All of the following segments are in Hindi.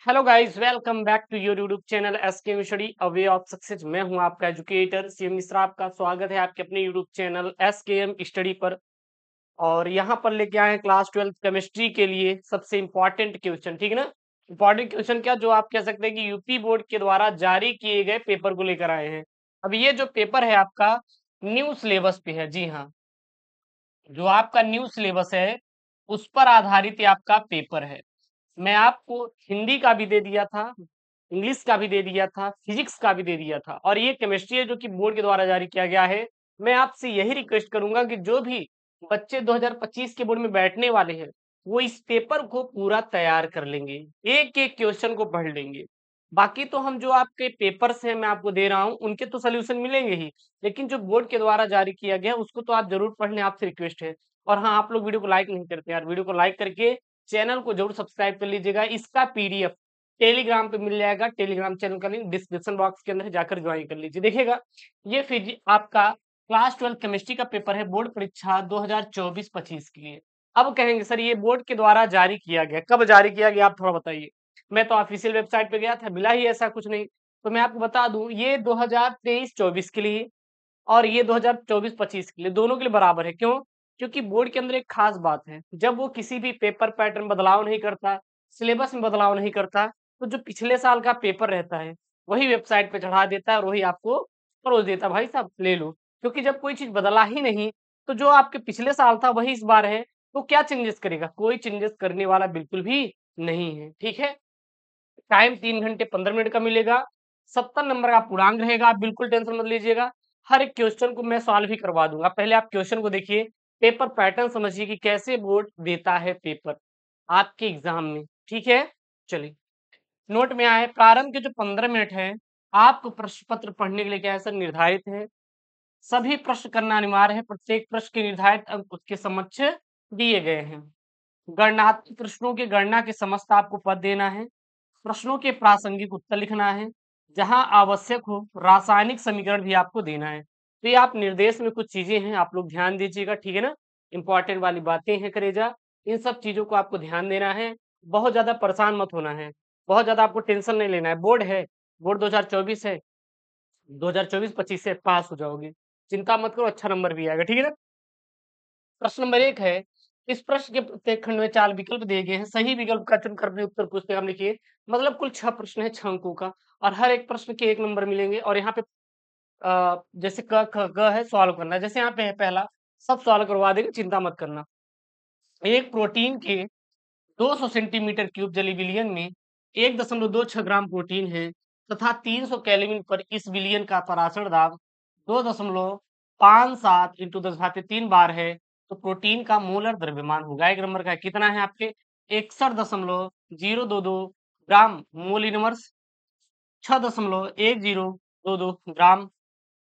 Hello guys, welcome back to your YouTube channel SK study a way of success. मैं हूं आपका एजुकेटर सीएम मिश्रा। आपका स्वागत है आपके अपने यूट्यूब चैनल एसकेएम स्टडी पर। और यहां पर लेके आए हैं क्लास 12 केमिस्ट्री के लिए सबसे इंपॉर्टेंट क्वेश्चन। ठीक है ना। इंपॉर्टेंट क्वेश्चन क्या, जो आप कह सकते हैं कि यूपी बोर्ड के द्वारा जारी किए गए पेपर को लेकर आए हैं। अब ये जो पेपर है आपका न्यू सिलेबस पे है। जी हाँ, जो आपका न्यू सिलेबस है उस पर आधारित ये आपका पेपर है। मैं आपको हिंदी का भी दे दिया था, इंग्लिश का भी दे दिया था, फिजिक्स का भी दे दिया था, और ये केमिस्ट्री है जो कि बोर्ड के द्वारा जारी किया गया है। मैं आपसे यही रिक्वेस्ट करूंगा कि जो भी बच्चे 2025 के बोर्ड में बैठने वाले हैं वो इस पेपर को पूरा तैयार कर लेंगे, एक एक क्वेश्चन को पढ़ लेंगे। बाकी तो हम जो आपके पेपर्स हैं मैं आपको दे रहा हूं उनके तो सोल्यूशन मिलेंगे ही, लेकिन जो बोर्ड के द्वारा जारी किया गया है उसको तो आप जरूर पढ़ लें, आपसे रिक्वेस्ट है। और हाँ, आप लोग वीडियो को लाइक नहीं करते यार, वीडियो को लाइक करके चैनल को जरूर सब्सक्राइब कर लीजिएगा। इसका पीडीएफ टेलीग्राम पे मिल जाएगा, टेलीग्राम चैनल का लिंक डिस्क्रिप्शन बॉक्स के अंदर जाकर ज्वाइन कर लीजिए। देखिएगा, ये फिर आपका क्लास 12 केमिस्ट्री का पेपर है बोर्ड परीक्षा 2024-25 के लिए। अब कहेंगे सर ये बोर्ड के द्वारा जारी किया गया, कब जारी किया गया आप थोड़ा बताइए। मैं तो ऑफिशियल वेबसाइट पे गया था, मिला ही ऐसा कुछ नहीं। तो मैं आपको बता दूं, ये 2023-24 के लिए और ये 2024-25 के लिए, दोनों के लिए बराबर है। क्यों? क्योंकि बोर्ड के अंदर एक खास बात है, जब वो किसी भी पेपर पैटर्न बदलाव नहीं करता, सिलेबस में बदलाव नहीं करता, तो जो पिछले साल का पेपर रहता है वही वेबसाइट पे चढ़ा देता है और वही आपको परोस देता है, भाई साहब ले लो। क्योंकि जब कोई चीज बदला ही नहीं, तो जो आपके पिछले साल था वही इस बार है, तो क्या चेंजेस करेगा? कोई चेंजेस करने वाला बिल्कुल भी नहीं है। ठीक है। टाइम 3 घंटे 15 मिनट का मिलेगा। 70 नंबर का पूर्णांक रहेगा, आप बिल्कुल टेंशन मत लीजिएगा। हर एक क्वेश्चन को मैं सॉल्व ही करवा दूंगा। पहले आप क्वेश्चन को देखिए, पेपर पैटर्न समझिए कि कैसे बोर्ड देता है पेपर आपके एग्जाम में। ठीक है। चलिए, नोट में आए प्रारंभ के जो 15 मिनट है आपको प्रश्न पत्र पढ़ने के लिए क्या है सर, निर्धारित है। सभी प्रश्न करना अनिवार्य है, प्रत्येक प्रश्न के निर्धारित अंक उसके समक्ष दिए गए हैं। गणनात्मक प्रश्नों की गणना के समस्त आपको पद देना है। प्रश्नों के प्रासंगिक उत्तर लिखना है। जहां आवश्यक हो रासायनिक समीकरण भी आपको देना है। तो ये आप निर्देश में कुछ चीजें हैं, आप लोग ध्यान दीजिएगा। ठीक है ना। इंपॉर्टेंट वाली बातें हैं करेजा, इन सब चीजों को आपको ध्यान देना है। बहुत ज्यादा परेशान मत होना है, बहुत ज्यादा आपको टेंशन नहीं लेना है। बोर्ड है, बोर्ड 2024 है, 2024-25 से पास हो जाओगे, चिंता मत करो, अच्छा नंबर भी आएगा। ठीक है ना। प्रश्न नंबर 1 है, इस प्रश्न के प्रत्येक खंड में 4 विकल्प दिए गए हैं, सही विकल्प का चुन कर अपने उत्तर पुस्तिका में लिखिए। मतलब कुल 6 प्रश्न है, 6 अंकों का, और हर एक प्रश्न के 1 नंबर मिलेंगे। और यहाँ पे जैसे क ख ग है, सॉल्व करना है। जैसे यहाँ पे है पहला, सब सॉल्व करवा देंगे, चिंता मत करना। एक प्रोटीन के 200 सेंटीमीटर क्यूब जली विलयन में 1.26 ग्राम प्रोटीन है तथा 300 केल्विन पर इस विलयन का परासर दाब 2.57 इंटू 10 घात 3 बार है, तो प्रोटीन का मोलर द्रव्यमान होगा। एक नंबर का है, कितना है आपके 61.022 ग्राम मोल इनवर्स, 6.1022 ग्राम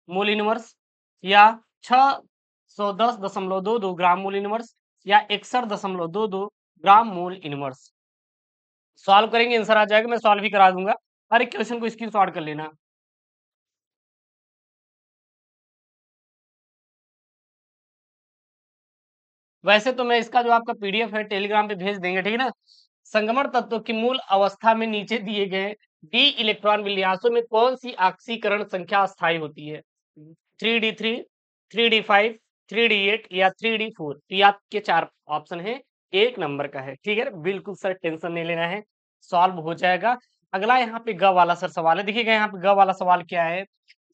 मोल इनवर्स, या 610.22 ग्राम मोल इनवर्स, या 61.22 ग्राम मोल इनवर्स। सॉल्व करेंगे, आंसर आ जाएगा, मैं सॉल्व ही करा दूंगा। हर एक क्वेश्चन को स्क्रीनशॉट कर लेना। वैसे तो मैं इसका जो आपका पीडीएफ है टेलीग्राम पे भेज देंगे। ठीक है ना। संगमण तत्व की मूल अवस्था में नीचे दिए गए डी इलेक्ट्रॉन विन्यासों में कौन सी ऑक्सीकरण संख्या अस्थायी होती है? 3d3, 3d5, 3d8 या 3d4। तो ये आपके 4 ऑप्शन है, 1 नंबर का है। ठीक है ना? बिल्कुल सर, टेंशन नहीं लेना है, सॉल्व हो जाएगा। अगला यहाँ पे ग वाला सर सवाल है। देखिएगा यहाँ पे ग वाला सवाल क्या है,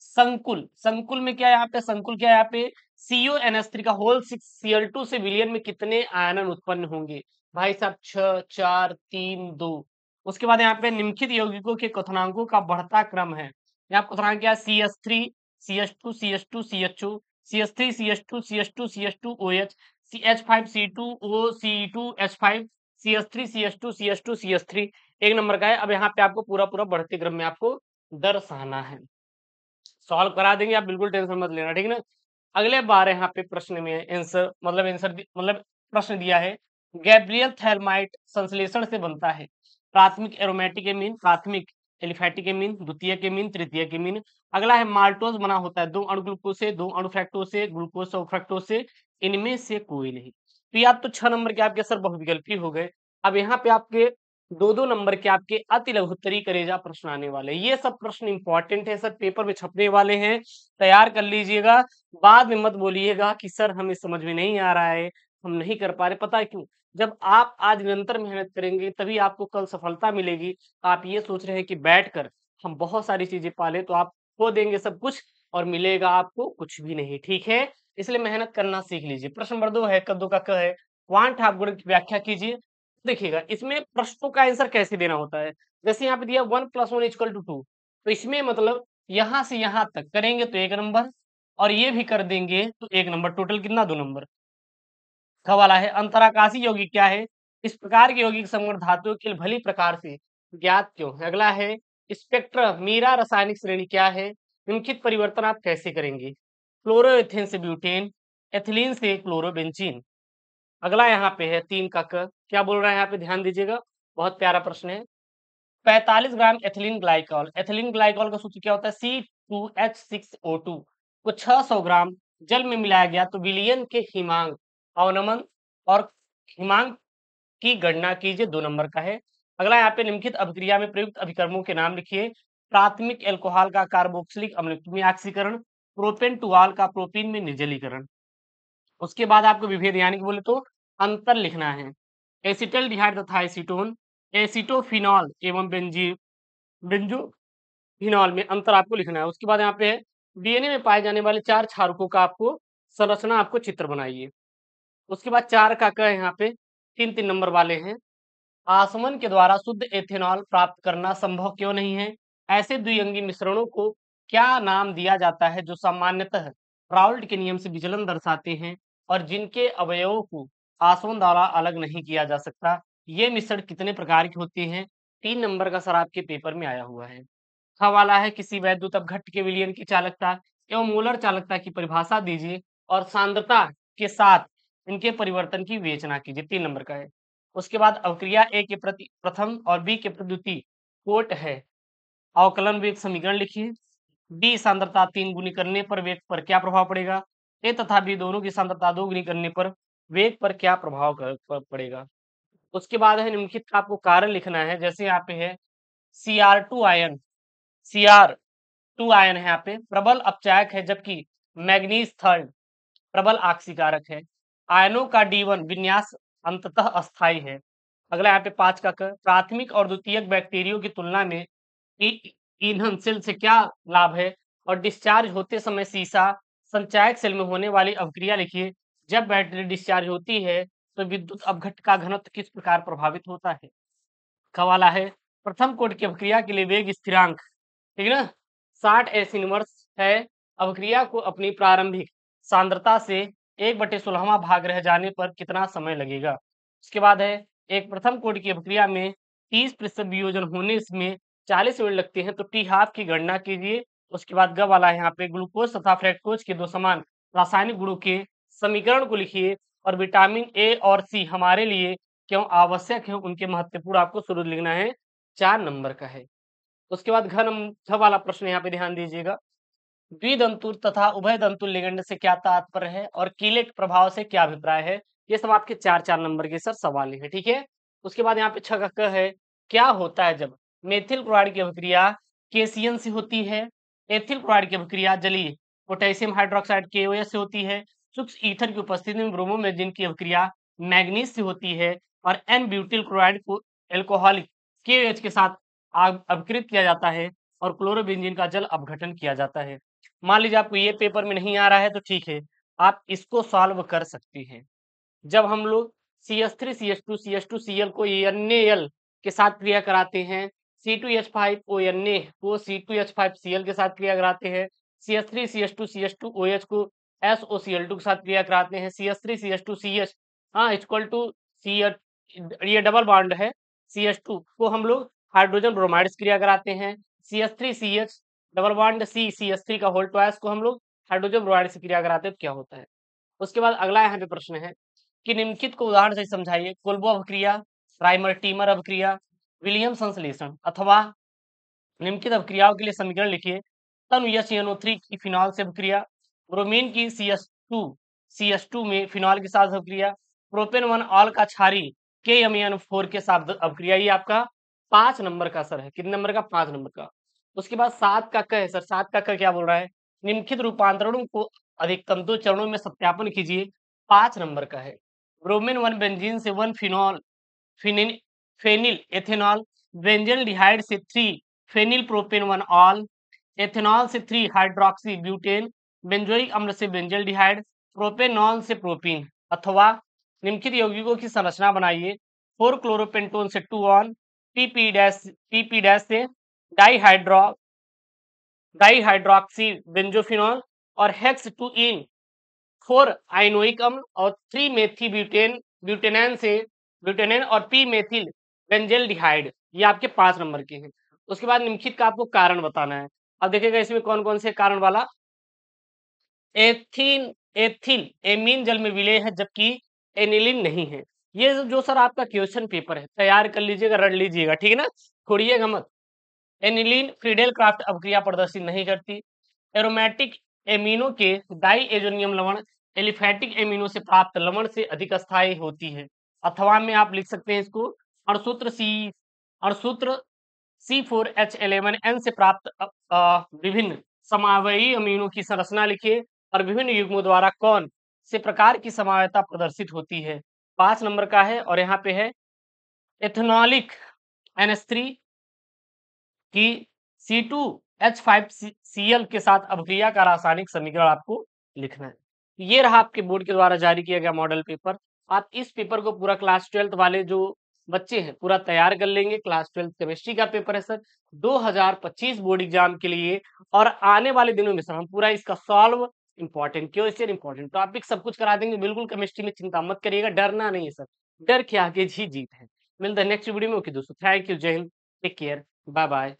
संकुल। संकुल में क्या है यहाँ पे, संकुल क्या है यहाँ पे, CuNH3 का होल 6Cl2 से विलयन में कितने आयनन उत्पन्न होंगे? भाई साहब 6, 4, 3, 2। उसके बाद यहाँ पे निम्नलिखित यौगिकों के क्वथनांकों का बढ़ता क्रम है। यहाँ क्वथनांक क्या है, CH3, CH2, CH2, CH2, CH3, CH2, CH2, CH2, OH, CH5, C2O, C2H5, CH3, CH2, CH2, CH3। 1 number का है। अब यहाँ पे आपको पूरा पूरा बढ़ते क्रम में आपको दर्शाना है। सॉल्व करा देंगे, आप बिल्कुल टेंशन मत लेना। ठीक है ना। अगले बार यहाँ पे प्रश्न में आंसर मतलब प्रश्न दिया है, गैब्रियल थैलमाइट संश्लेषण से बनता है प्राथमिक एरोमेटिक एमीन, प्राथमिक एलिफैटिक एमीन, द्वितीयक एमीन, तृतीयक एमीन। अगला है माल्टोज बना होता है 2 अणु ग्लूकोज से, 2 अणु फ्रैक्टोज से, ग्लूकोज से और फ्रक्टोज से, इनमें से कोई नहीं। तो या तो 6 नंबर के आपके सर बहुविकल्पी हो गए। अब यहाँ पे आपके 2-2 नंबर के आपके अति लघुत्तरी करेजा प्रश्न आने वाले हैं। ये सब प्रश्न इंपॉर्टेंट है सर, पेपर में छपने वाले हैं, तैयार कर लीजिएगा। बाद में मत बोलिएगा कि सर हमें समझ में नहीं आ रहा है, हम नहीं कर पा रहे। पता है क्यों? जब आप आज निरंतर मेहनत करेंगे तभी आपको कल सफलता मिलेगी। आप ये सोच रहे हैं कि बैठकर हम बहुत सारी चीजें पा लें, तो आप खो देंगे सब कुछ और मिलेगा आपको कुछ भी नहीं, ठीक है? इसलिए मेहनत करना सीख लीजिए। प्रश्न नंबर 2 है, कद्दू का क है। क्वांट हाफ गुणक की व्याख्या कीजिए। देखिएगा, इसमें प्रश्नों का आंसर कैसे देना होता है। जैसे यहाँ पे दिया 1 + 1 = 2, तो इसमें मतलब यहाँ से यहाँ तक करेंगे तो 1 नंबर और ये भी कर देंगे तो 1 नंबर, टोटल कितना 2 नंबर। ख वाला है, अंतराकाशी यौगिक क्या है? इस प्रकार के यौगिक संगम धातुओं के भली प्रकार से ज्ञात क्यों है? अगला है, स्पेक्ट्रम मीरा रासायनिक श्रेणी क्या है? निम्नलिखित परिवर्तन आप कैसे करेंगे? क्लोरोएथेन से ब्यूटेन, एथिलीन से क्लोरोबेंजीन। अगला यहाँ पे है 3 का क, क्या बोल रहा है यहाँ पे ध्यान दीजिएगा, बहुत प्यारा प्रश्न है। 45 ग्राम एथिलीन ग्लाइकॉल का सूत्र क्या होता है? C2H6O2 को 600 ग्राम जल में मिलाया गया तो विलयन के हिमांक, अवनमन और हिमांक की गणना कीजिए, 2 नंबर का है। अगला यहाँ पे निम्नलिखित अभिक्रिया में प्रयुक्त अभिकर्मों के नाम लिखिए। प्राथमिक एल्कोहल का कार्बोक्सिलिक अम्ल में ऑक्सीकरण, प्रोपेन टू आल का प्रोपीन में निर्जलीकरण। उसके बाद आपको विभेद यानी कि बोले तो अंतर लिखना है। एसिटल्डिहाइड तथा एसीटोन, एसीटोफिनॉल एवं बेंजोफिनॉल में अंतर आपको लिखना है। उसके बाद यहाँ पे है डीएनए में पाए जाने वाले 4 क्षारकों का आपको संरचना, आपको चित्र बनाइए। उसके बाद 4 का क यहाँ पे 3-3 नंबर वाले हैं। आसवन के द्वारा शुद्ध एथेनॉल प्राप्त करना संभव क्यों नहीं है? ऐसे द्विअंगी मिश्रणों को क्या नाम दिया जाता है जो सामान्यतः राउल्ट के नियम से विचलन दर्शाते हैं और जिनके अवयवों को आसवन द्वारा अलग नहीं किया जा सकता? ये मिश्रण कितने प्रकार के होते हैं? 3 नंबर का सर आपके पेपर में आया हुआ है। ख वाला है, किसी वैद्युत अपघट्ट के विलयन की चालकता एवं मोलर चालकता की परिभाषा दीजिए और सांद्रता के साथ इनके परिवर्तन की विवेचना कीजिए, 3 नंबर का है। उसके बाद अवक्रिया ए के प्रति प्रथम और बी के प्रति द्वितीय कोट है, अवकलन वेग समीकरण लिखिए। बी सांद्रता 3 गुनी करने पर वेग पर क्या प्रभाव पड़ेगा? ए तथा बी दोनों की सांद्रता 2 गुनी करने पर वेग पर क्या प्रभाव पड़ेगा? उसके बाद है निम्नलिखित का आपको कारण लिखना है। जैसे यहाँ पे है Cr2 आयन, Cr2 आयन है यहाँ पे प्रबल अपचायक है, जबकि मैग्नीज थर्ड प्रबल आक्सीकारक है। आयनों का D1 विन्यास अंततः अस्थायी है। अगला यहाँ पे 5 का क, प्राथमिक और द्वितीयक बैक्टीरियो की तुलना में ईंधन सेल से क्या लाभ है? और डिस्चार्ज होते समय सीसा संचायक सेल में होने वाली अभिक्रिया लिखिए। जब बैटरी डिस्चार्ज होती है तो विद्युत अपघट्ट का घनत्व किस प्रकार प्रभावित होता है? वाला है, प्रथम कोट की अभिक्रिया के लिए वेग स्थिरांक, ठीक है ना, 60 एस इनवर्स है। अभिक्रिया को अपनी प्रारंभिक सांद्रता से 1/16वां भाग रह जाने पर कितना समय लगेगा? उसके बाद है, एक प्रथम कोट की अभिक्रिया में 30% वियोजन होने में 40 मिनट लगते हैं, तो टी हाफ की गणना कीजिए। उसके बाद ग वाला है, यहाँ पे ग्लूकोज तथा फ्रैक्टोज के 2 समान रासायनिक गुणों के समीकरण को लिखिए और विटामिन ए और सी हमारे लिए क्यों आवश्यक है, उनके महत्वपूर्ण आपको शुरू लिखना है, 4 नंबर का है। उसके बाद घ वाला प्रश्न यहाँ पे ध्यान दीजिएगा। द्विदंतु तथा उभयदंतु लिगेंड से क्या तात्पर्य है और कीलेट प्रभाव से क्या अभिप्राय है? ये सब आपके 4-4 नंबर के सर सवाल है, ठीक है। उसके बाद यहाँ पे 6 का क है, क्या होता है जब मेथिल क्लोराइड की अभिक्रिया केसीएन से होती है? एथिल क्लोराइड की अभिक्रिया जलीय पोटेशियम हाइड्रोक्साइड केओएच से होती है। सूक्ष्म ईथर की उपस्थिति में ब्रोमोमेजिन की अभिक्रिया मैग्नीज से होती है और एन ब्यूटिल क्लोराइड को एल्कोहलिक केओएच के साथ अपकृत किया जाता है और क्लोरोबेंजीन का जल अपघटन किया जाता है। मान लीजिए आपको ये पेपर में नहीं आ रहा है तो ठीक है, आप इसको सॉल्व कर सकती हैं। जब हम लोग CH3CH2CH2Cl को NaL के साथ क्रिया कराते हैं, C2H5ONa को C2H5Cl के साथ क्रिया कराते हैं, CH3CH2CH2OH को SOCl2 के साथ क्रिया कराते हैं, CH3CH2CH इक्वल टू सी, ये डबल बॉन्ड है, CH2 को हम लोग हाइड्रोजन ब्रोमाइड से क्रिया कराते हैं, CH3CH डबल बॉन्ड CH3 का होल ट्वाइस को हम लोग हाइड्रोजन ब्रोमाइड से क्रिया कराते हैं, तो क्या होता है? उसके बाद अगला यहाँ पे प्रश्न है कि निम्नलिखित को उदाहरण से समझाइए। कोल्बो अभिक्रिया, राइमर टीमर अभिक्रिया, विलियम संश्लेषण अथवा निम्नलिखित अभिक्रियाओं के लिए समीकरण लिखिए। तनु HNO3 की फिनॉल से अभिक्रिया, ब्रोमीन की CH2 में फिनॉल के साथ अभिक्रिया, प्रोपेन 1 ऑल का क्षारीय KMnO4 के साथ अभिक्रिया, ये आपका 5 नंबर का सर है। कितने नंबर का? 5 नंबर का। उसके बाद 7 का क है सर। 7 का क क्या बोल रहा है? निम्नलिखित रूपांतरणों को अधिकतम 2 चरणों में सत्यापन कीजिए। 5 नंबर का है। ब्रोमीन 1 बेंजीन से 1 phenol phenyl phenyl ethanol, benzaldehyde से 3 फेनिल प्रोपेन 1 ऑल, एथेनॉल से 3 हाइड्रोक्सी ब्यूटेन, बेंजोइक अम्ल से बेंजल्डिहाइड, प्रोपेनॉल से प्रोपीन। अथवा निम्नलिखित यौगिकों की संरचना बनाइए। 4 क्लोरोपेंटोन से 2 ऑन, पीपी डैश से डाईहाइड्रो डाईहाइड्रोक्सी बेंजोफिनॉल और हेक्स 2 इन 4 आइनोइक अम्ल और 3 मेथी ब्यूटेनैन से ब्यूटेनैन और पी मेथिल बेंजेल्डिहाइड। ये आपके 5 नंबर के हैं। उसके बाद निम्नलिखित का आपको कारण बताना है। अब देखिएगा इसमें कौन कौन से कारण वाला। एथिन एथिल एमीन जल में विलय है जबकि एनिलीन नहीं है। ये जो सर आपका क्वेश्चन पेपर है, तैयार कर लीजिएगा, रट लीजिएगा, ठीक है ना, छोड़िएगा मत। एनिलीन फ्रीडेल क्राफ्ट अभिक्रिया प्रदर्शित नहीं करती। एरोमेटिक एमिनो के डाईएजोनियम लवण एलिफैटिक एमिनो से प्राप्त लवण से अधिक स्थायी होती है। अथवा में आप लिख सकते हैं इसको अणुसूत्र C4H11N से प्राप्त विभिन्न समावयी अमीनों की संरचना लिखिए और विभिन्न युग्मों द्वारा कौन से प्रकार की समावयता प्रदर्शित होती है। 5 नंबर का है और यहाँ पे है एथेनॉलिक NH3 की C2H5Cl के साथ अभिक्रिया का रासायनिक समीकरण आपको लिखना है। ये रहा आपके बोर्ड के द्वारा जारी किया गया मॉडल पेपर। आप इस पेपर को पूरा क्लास 12th वाले जो बच्चे हैं पूरा तैयार कर लेंगे। क्लास 12th केमिस्ट्री का पेपर है सर 2025 बोर्ड एग्जाम के लिए। और आने वाले दिनों में सर हम पूरा इसका solve important question important topic सब कुछ करा देंगे। बिल्कुल केमिस्ट्री में चिंता मत करिएगा, डरना नहीं है सर, डर के आगे जी जीत है। मिलते हैं नेक्स्ट वीडियो में। ओके दोस्तों, थैंक यू, जय हिंद, टेक केयर, बाय बाय।